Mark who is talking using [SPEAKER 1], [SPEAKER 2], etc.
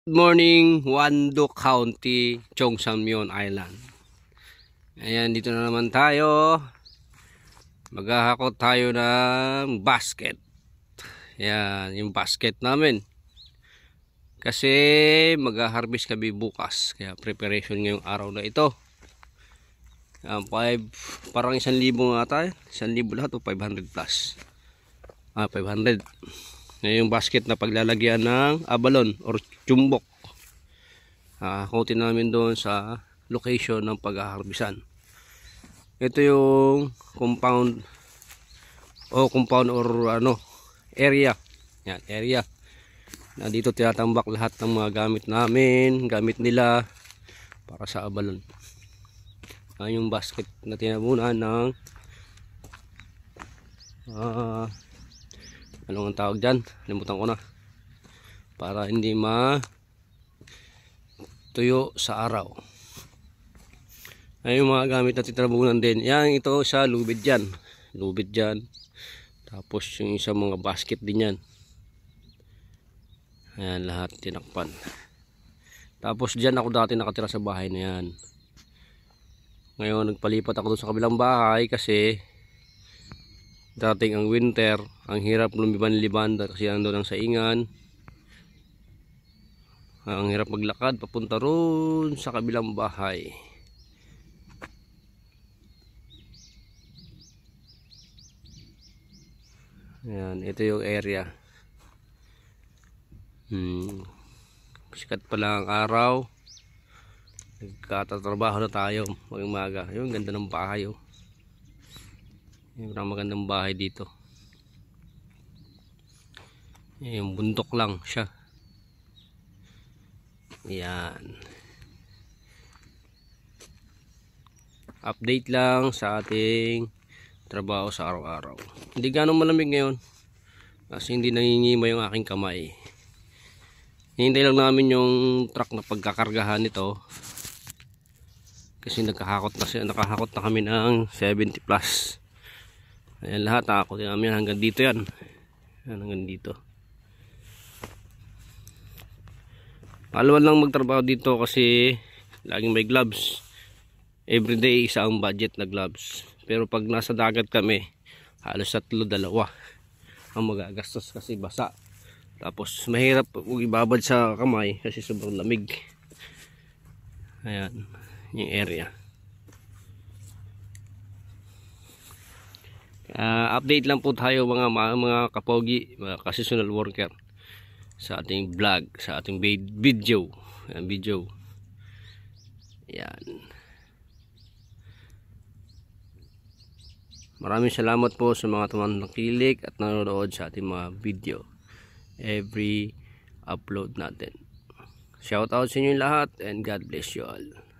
[SPEAKER 1] Good morning, Wando County, Chongsamyon Island. Ayan, dito na naman tayo. Maghahakot tayo ng basket. Ayan, yung basket namin. Kasi mag-harvest kami bukas. Kaya preparation ngayong araw na ito. Ayan, parang 1,000 nga tayo. 1,000 lahat o 500 plus. 500. Yung basket na paglalagyan ng abalon or chumbok. Hakutin namin doon sa location ng pag-harvestan. Ito yung compound or area. Yan, area. Na dito tinatambak lahat ng mga gamit namin, gamit nila para sa abalon. Yung basket na tinabunan ng anong tawag dyan? Limutan ko na. Para hindi tuyo sa araw. Ay yung mga gamit na titrabunan din. Yan, ito sa lubid dyan. Lubid dyan. Tapos yung isang mga basket din yan. Ayan, lahat tinakpan. Tapos dyan ako dati nakatira sa bahay na yan. Ngayon nagpalipat ako doon sa kabilang bahay kasi dating ang winter, ang hirap lumiban-liban kasi nandoon ang saingan. Ang hirap maglakad papunta roon sa kabilang bahay. Ayan, ito yung area. Sikat pa lang ang araw. Nagkatatrabaho na tayo mag-umaga. Yung ganda ng bahay oh. Yung magandang bahay dito. Yung bundok lang siya. Yan. Update lang sa ating trabaho sa araw-araw. Hindi ganong malamig ngayon. Kasi hindi nangingima yung aking kamay. Hintay lang namin yung truck na pagkakargahan nito. Kasi nakahakot na kami ng 70 plus. Ayan lahat. Nakakutin namin hanggang dito yan. Yan hanggang dito. Alawan lang magtrabaho dito kasi laging may gloves. Everyday isa ang budget na gloves. Pero pag nasa dagat kami, halos 3-2 ang magagastos kasi basa. Tapos mahirap ibabad sa kamay kasi sobrang lamig. Ayan, yung area. Update lang po tayo mga kapogi, mga seasonal worker sa ating vlog, sa ating video. Yan. Maraming salamat po sa mga tumakilik at nanonood sa ating mga video. Every upload natin. Shout out sa inyo lahat and God bless you all.